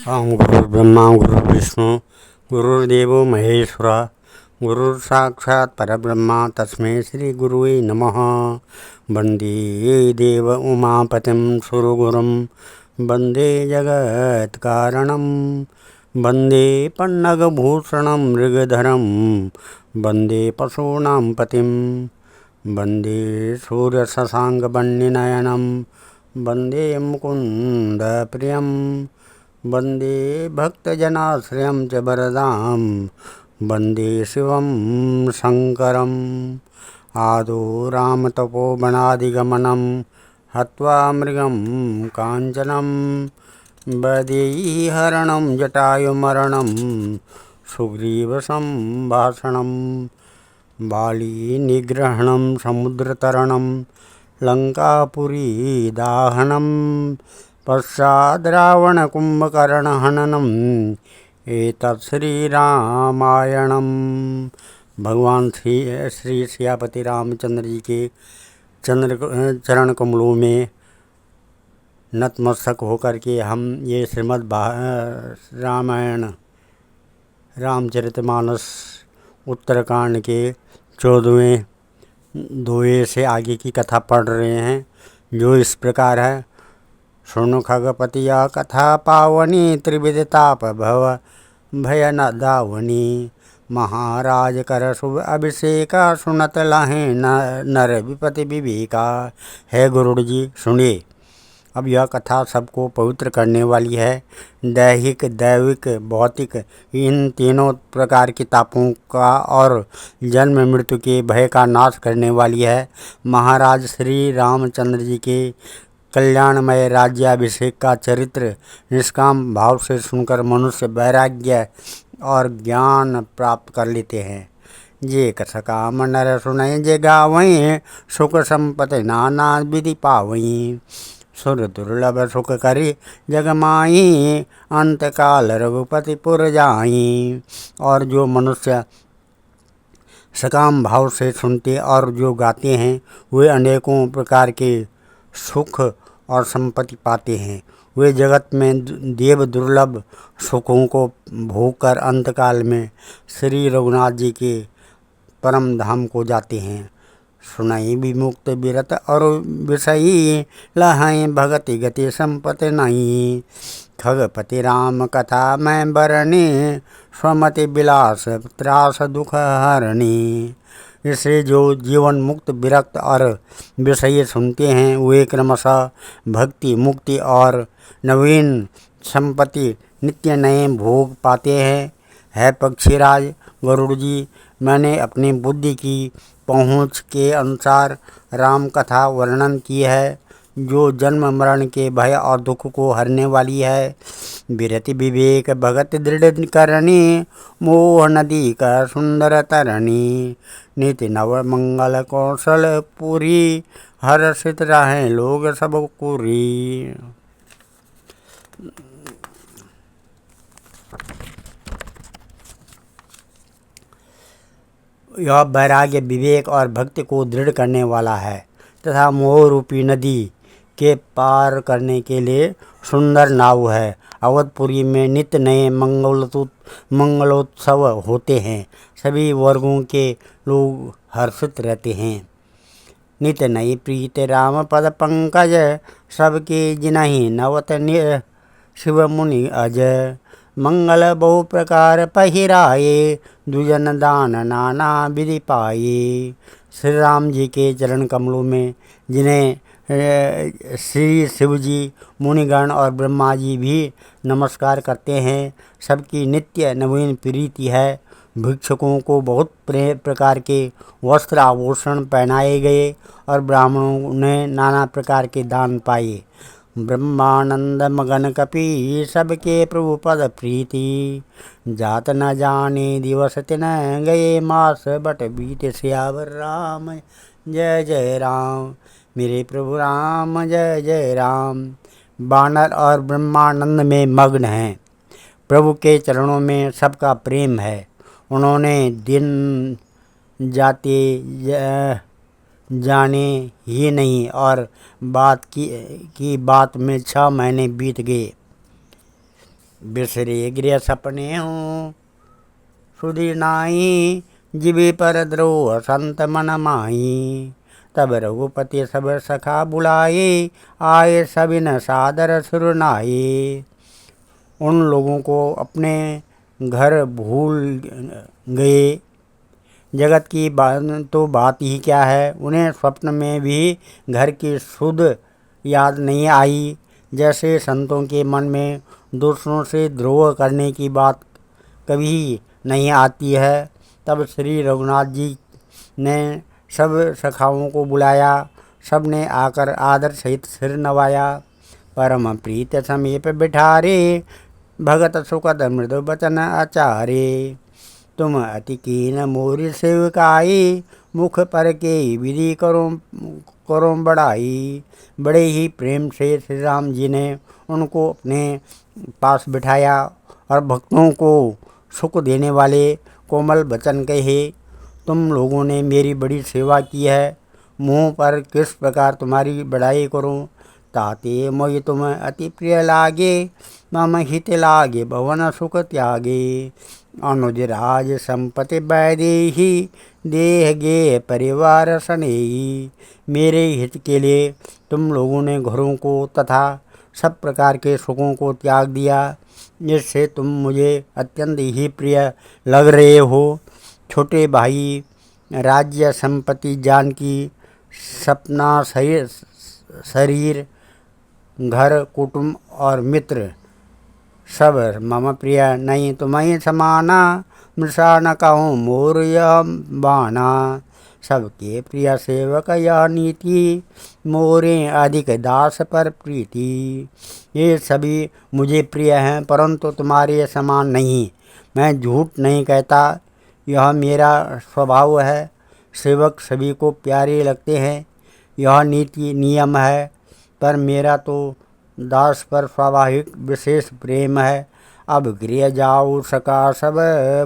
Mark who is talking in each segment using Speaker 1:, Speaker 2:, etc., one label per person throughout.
Speaker 1: ओम गुरुर्ब्रह्मा गुरुर्विष्णु गुरुर्देवो महेश्वर गुरुर्साक्षात् परब्रह्म तस्मै श्री गुरुवे नमः। वंदे देव उमापतिं सुरगुरुं वंदे जगत्कारणं वंदे पन्नगभूषणं मृगधरं वंदे पशूनां पतिं वंदे सूर्यशशाङ्कवर्णनयनं वंदे मुकुन्दप्रियं वंदे भक्तजनाश्रयं च वरदां वंदे शिवं शङ्करम्। आदौ रामतपोवनादिगमनं हत्वा मृगं काञ्चनं वैदेहीहरणं जटायुमरणं सुग्रीवसम्भाषणं बालीनिग्रहणं समुद्रतरणं लङ्कापुरीदाहनं पश्चाद् रावणकुम्भकर्णहननम् एतत् श्रीरामायणम्। भगवान श्री सियापति रामचंद्र जी के चरण कमलों में नतमस्तक होकर के हम ये श्रीमद् रामायण रामचरितमानस उत्तरकांड के 14वें दोहे से आगे की कथा पढ़ रहे हैं, जो इस प्रकार है। सुनु खगपतिया कथा पावनी त्रिविधताप भव भय न दावनी। महाराज कर शुभ अभिषेका सुनत लहें नर विपति विवेका। है गुरुड़ जी सुनिए। अब यह कथा सबको पवित्र करने वाली है। दैहिक दैविक भौतिक इन तीनों प्रकार की तापों का और जन्म मृत्यु के भय का नाश करने वाली है। महाराज श्री रामचंद्र जी के कल्याणमय राज्याभिषेक का चरित्र निष्काम भाव से सुनकर मनुष्य वैराग्य और ज्ञान प्राप्त कर लेते हैं। जे कसकाम नर सुनय जे गावहीं सुख संपत्ति नाना विधि पावहीं। सुर दुर्लभ सुख करी जगमाई अंत काल रघुपति पुर जाई। और जो मनुष्य सकाम भाव से सुनते और जो गाते हैं वे अनेकों प्रकार के सुख और संपत्ति पाते हैं। वे जगत में देव दुर्लभ सुखों को भोगकर अंतकाल में श्री रघुनाथ जी के परम धाम को जाते हैं। सुनाई विमुक्त विरत और विषयी लहाई भगति गति संपत्ति नहीं। खगपति राम कथा मैं बरनी स्वमति विलास त्रास दुख हरणी। इससे जो जीवन मुक्त विरक्त और विषय सुनते हैं वे क्रमशः भक्ति मुक्ति और नवीन संपत्ति नित्य नए भोग पाते हैं। है पक्षीराज गरुड़ जी, मैंने अपनी बुद्धि की पहुँच के अनुसार राम कथा वर्णन की है, जो जन्म मरण के भय और दुख को हरने वाली है। विरति विवेक भगत दृढ़ करणी मोह नदी का सुंदर तरणी। नीति नव मंगल कौशल पूरी हर्षित रहें लोग सब पूरी। यह वैराग्य विवेक और भक्ति को दृढ़ करने वाला है तथा मोह रूपी नदी के पार करने के लिए सुंदर नाव है। अवधपुरी में नित्य नए मंगलोत्सव होते हैं। सभी वर्गों के लोग हर्षित रहते हैं। नित्य नई प्रीत राम पद पंकज सबके जिनहि नवत शिव मुनि अजय। मंगल बहु प्रकार पहिराए दुजन दान नाना विधि पाए। श्री राम जी के चरण कमलों में जिन्हें श्री शिव जी मुनिगण और ब्रह्मा जी भी नमस्कार करते हैं, सबकी नित्य नवीन प्रीति है। भिक्षुकों को बहुत प्रकार के वस्त्र आभूषण पहनाए गए और ब्राह्मणों ने नाना प्रकार के दान पाए। ब्रह्मानंद मगन कपि सबके प्रभु पद प्रीति। जात न जाने दिवस तिन गए मास बट बीत सियावर राम जय जय राम। मेरे प्रभु राम जय जय राम। बानर और ब्रह्मानंद में मग्न हैं। प्रभु के चरणों में सबका प्रेम है। उन्होंने दिन जाते जाने ही नहीं और बात में 6 महीने बीत गए। बिसरे गृह सपने हूँ सुधि नाई, जिबे पर द्रोह संत मन माई। तब रघुपति सब सखा बुलाए, आए सबिन सादर सुरनाए। उन लोगों को अपने घर भूल गए। जगत की तो बात ही क्या है, उन्हें स्वप्न में भी घर की सुध याद नहीं आई। जैसे संतों के मन में दूसरों से द्रोह करने की बात कभी नहीं आती है। तब श्री रघुनाथ जी ने सब सखाओं को बुलाया। सब ने आकर आदर सहित सिर नवाया। परम प्रीत समीप बिठारे, भगत सुखद मृदु बचन आचारे। तुम अति कीन मोर सेवकाई, मुख पर के विधि करो बढ़ाई। बड़े ही प्रेम से श्री राम जी ने उनको अपने पास बिठाया और भक्तों को सुख देने वाले कोमल वचन कहे। तुम लोगों ने मेरी बड़ी सेवा की है, मुँह पर किस प्रकार तुम्हारी बड़ाई करूं। ताते मोहि तुम अति प्रिय लागे, मम हित लागे भवन सुख त्यागे। अनुज राज संपत्ति वैदेही, देह गे परिवार सनेही। मेरे हित के लिए तुम लोगों ने घरों को तथा सब प्रकार के सुखों को त्याग दिया, जिससे तुम मुझे अत्यंत ही प्रिय लग रहे हो। छोटे भाई राज्य संपत्ति जानकी सपना शरीर घर कुटुंब और मित्र सब मम प्रिय नहीं तुम्हें समाना। मृषा न कहूँ मोर यह बाना, सबके प्रिय सेवक यह नीति। मोरे अधिक दास पर प्रीति। ये सभी मुझे प्रिय हैं, परंतु तुम्हारे समान नहीं। मैं झूठ नहीं कहता, यह मेरा स्वभाव है। सेवक सभी को प्यारे लगते हैं, यह नीति नियम है। पर मेरा तो दास पर स्वाभाविक विशेष प्रेम है। अब गृह जाऊ सका सब,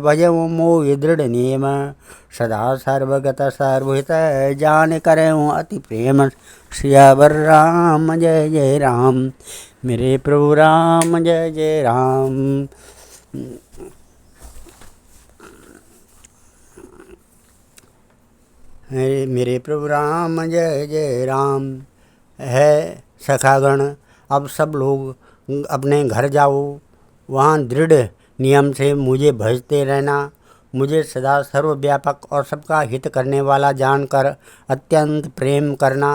Speaker 1: भजऊ मोहि दृढ़ नियम। सदा सर्वगत सर्वहित, जान करऊँ अति प्रेम। सियावर राम जय जय राम, मेरे प्रभु राम जय जय राम। मेरे प्रभु राम जय जय राम। है सखागण, अब सब लोग अपने घर जाओ, वहाँ दृढ़ नियम से मुझे भजते रहना। मुझे सदा सर्वव्यापक और सबका हित करने वाला जानकर अत्यंत प्रेम करना।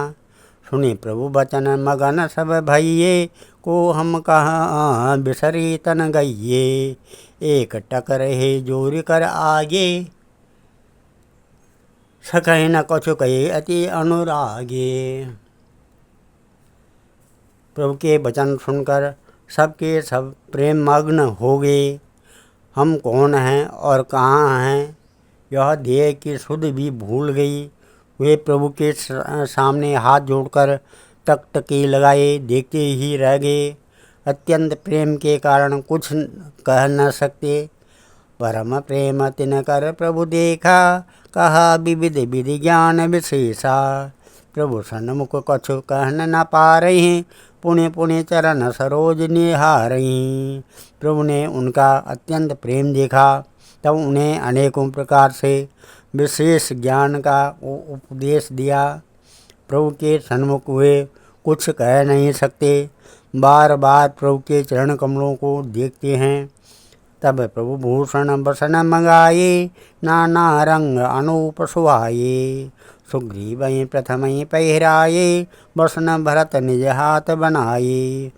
Speaker 1: सुने प्रभु वचन मगन सब भइये, को हम कहाँ बिसरी तन गइये। एक टक रहे जोर कर आगे, सकहि न कछु कहे अति अनुरागे। प्रभु के वचन सुनकर सबके सब प्रेम मग्न हो गए। हम कौन हैं और कहाँ हैं, यह देह की सुध भी भूल गई। वे प्रभु के सामने हाथ जोड़कर टकटकी लगाए देखते ही रह गए। अत्यंत प्रेम के कारण कुछ कह न सकते। परम प्रेम तिन कर प्रभु देखा, कहा विविध विधि ज्ञान विशेषा। प्रभु सन्मुख कछु कहन न पा रही, पुण्य पुण्य चरण सरोज निहारहीं। प्रभु ने उनका अत्यंत प्रेम देखा, तब उन्हें अनेकों प्रकार से विशेष ज्ञान का उपदेश दिया। प्रभु के सन्मुख वे कुछ कह नहीं सकते, बार बार प्रभु के चरण कमलों को देखते हैं। तब प्रभु भूषण बसन मंगाए, नाना रंग अनूप सुहाये। सुग्रीवहि प्रथमहि पहिराए, बसन भरत निज हाथ बनाए।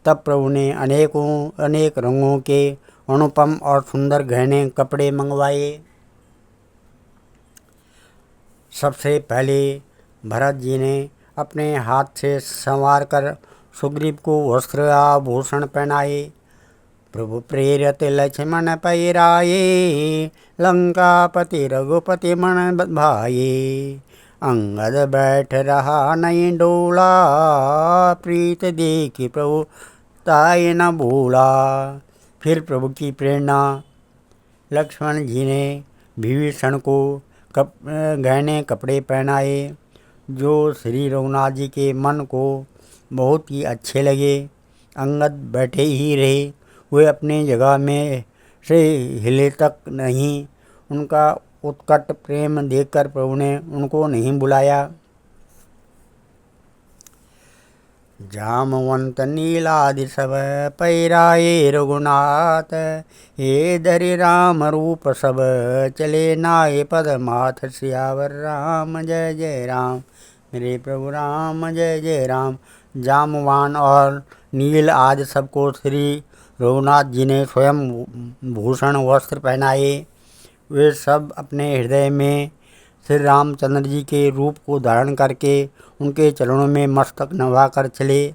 Speaker 1: तब प्रभु ने अनेक रंगों के अनुपम और सुंदर गहने कपड़े मंगवाए। सबसे पहले भरत जी ने अपने हाथ से संवार कर सुग्रीव को वस्त्र आभूषण पहनाए। प्रभु प्रेरित लक्ष्मण पहिराए, लंकापति रघुपति मन भाये। अंगद बैठ रहा नहीं डोला, प्रीत देखी प्रभु ताय न भूला। फिर प्रभु की प्रेरणा लक्ष्मण जी ने विभीषण को गहने कपड़े पहनाए, जो श्री रघुनाथ जी के मन को बहुत ही अच्छे लगे। अंगद बैठे ही रहे, वे अपनी जगह में से हिले तक नहीं। उनका उत्कट प्रेम देखकर प्रभु ने उनको नहीं बुलाया। जामवंत नीलादि सब पैराए रघुनाथ, हे धरि राम रूप सब चले नाये पदमाथ। सियावर राम जय जय राम, मेरे प्रभु राम जय जय राम। जामवान और नील आदि सबको श्री रघुनाथ जी ने स्वयं भूषण वस्त्र पहनाए। वे सब अपने हृदय में श्री रामचंद्र जी के रूप को धारण करके उनके चरणों में मस्तक नवाकर चले।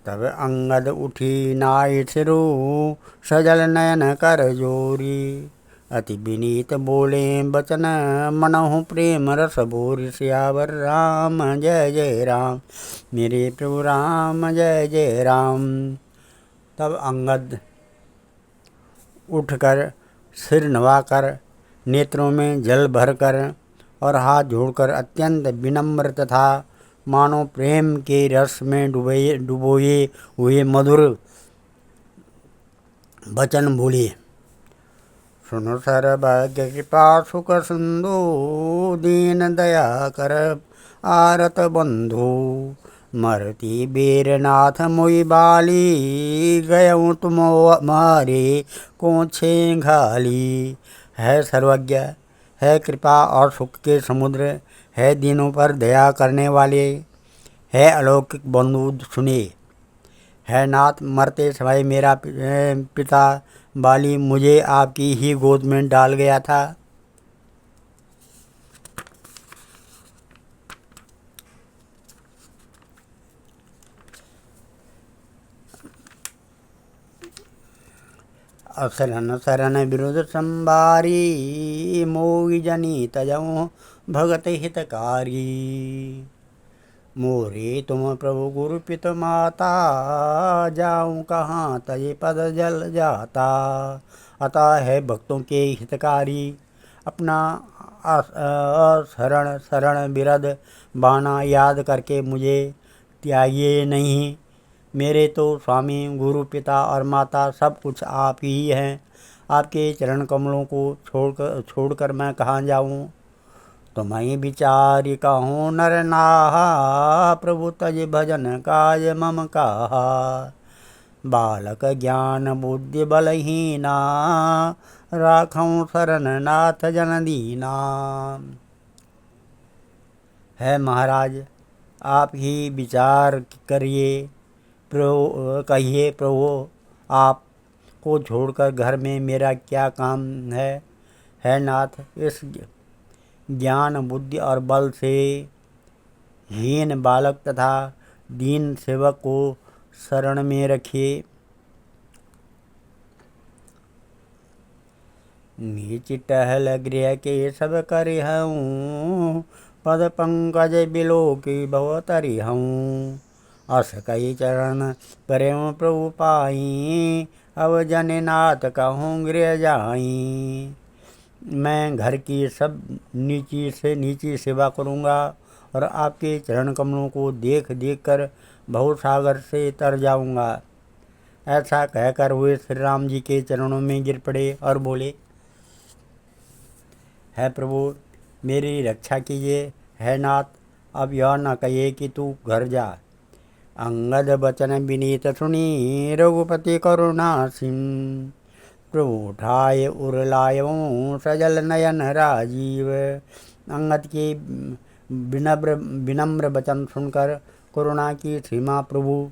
Speaker 1: तब अंगद उठी नाय सिरु, सजल नयन कर जोरी। अति विनीत बोले बचन, मनहु प्रेम रस भोरी। सियावर राम जय जय राम, मेरे प्रभु राम जय जय राम। तब अंगद उठकर सिर नवाकर, नेत्रों में जल भरकर और हाथ जोड़कर अत्यंत विनम्र तथा मानो प्रेम के रस में डुबोए हुए मधुर वचन बोले। सुनो सर्वज्ञ कृपा सुख सिंधु, दीन दया कर आरत बंधु। मरती बेरनाथ मोई बाली, गयऊँ तुम मारे कोछे घाली। है सर्वज्ञ, है कृपा और सुख के समुद्र, है दीनों पर दया करने वाले, है अलौकिक बंधु सुने। है नाथ, मरते समय मेरा पिता बाली मुझे आपकी ही गोद में डाल गया था। असरन सरन विरुद्ध संबारी, मोहि जनी तजऊँ भगत हितकारी। मोरे तुम प्रभु गुरु पित माता, जाऊँ कहाँ तजे पद जल जाता। अतः है भक्तों के हितकारी, अपना शरण शरण विरद बाना याद करके मुझे त्यागिए नहीं। मेरे तो स्वामी गुरु पिता और माता सब कुछ आप ही हैं। आपके चरण कमलों को छोड़कर मैं कहाँ जाऊँ। तुम्हें विचारि कहूँ नर नाहा, प्रभु तज भजन काज मम काहा। बालक ज्ञान बुद्धि बलहीना, राखऊँ शरण नाथ जन दीना। है महाराज, आप ही विचार करिए, कहिए प्रभु, आप को छोड़कर घर में मेरा क्या काम है नाथ। इस ज्ञान बुद्धि और बल से हीन बालक तथा दीन सेवक को शरण में रखिए। नीच टहल गृह के सब करिहऊँ, पद पंकज बिलो की भवतरि हूँ। अस कई चरण प्रेम प्रभु पाई, अब जननाथ कहूँ गृह जाई। मैं घर की सब नीची से नीची सेवा करूँगा और आपके चरण कमलों को देख देख कर भवसागर से तर जाऊँगा। ऐसा कहकर वे श्री राम जी के चरणों में गिर पड़े और बोले, है प्रभु मेरी रक्षा कीजिए। है नाथ, अब यह न कहिए कि तू घर जा। अंगद बचन विनीत सुनी, रघुपति करुणा सिम। प्रभु उठाए उरलायऊँ, सजल नयन राजीव। अंगद के विनम्र वचन सुनकर करुणा की सीमा प्रभु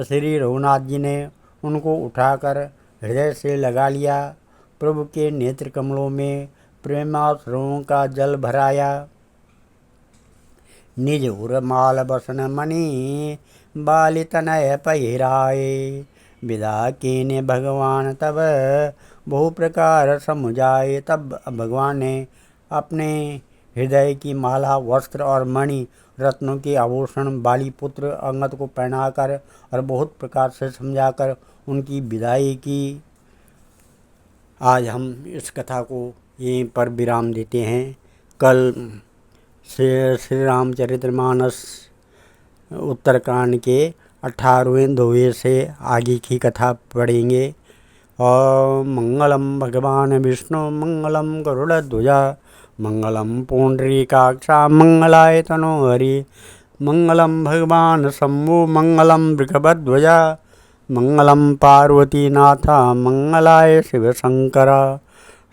Speaker 1: श्री रघुनाथ जी ने उनको उठाकर हृदय से लगा लिया। प्रभु के नेत्र कमलों में प्रेमाश्रुओं का जल भराया। निज उर्माल बसन मणि, बाली तनय पहिराए। विदा कीने भगवान तब, बहु प्रकार समुझाए। तब भगवान ने अपने हृदय की माला, वस्त्र और मणि रत्नों के आभूषण बाली पुत्र अंगद को पहनाकर और बहुत प्रकार से समझाकर उनकी विदाई की। आज हम इस कथा को यहीं पर विराम देते हैं। कल श्री रामचरितमानस उत्तरकांड के 18वें दोहे से आगे की कथा पढ़ेंगे। ओम मंगलम भगवान विष्णु मंगलम गरुड़ध्वजा मंगलम पुंडरीकाक्षा मंगलाय तनोहरि मंगलम भगवान शंभु मंगलम वृषभध्वजा मंगलम पार्वतीनाथा मंगलाय शिव शंकरा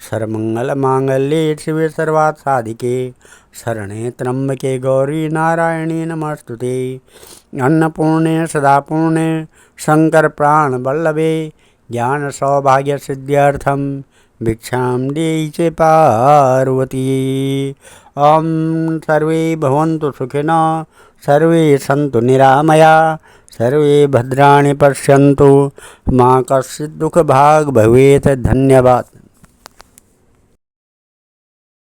Speaker 1: सर्वमंगल मांगल्ये शिवे सर्वार्थ साधिके शरणे त्र्यंबके गौरी नारायणी नमस्तुते अन्नपूर्णे सदापूर्णे शंकर प्राण वल्लभे ज्ञान सौभाग्य सिद्ध्यर्थम भिक्षां देहि च पार्वती। ओम सर्वे भवन्तु सुखिनः सर्वे सन्तु निरामया सर्वे भद्राणि पश्यन्तु मा कश्चित् दुःखभाग् भवेत्। धन्यवाद।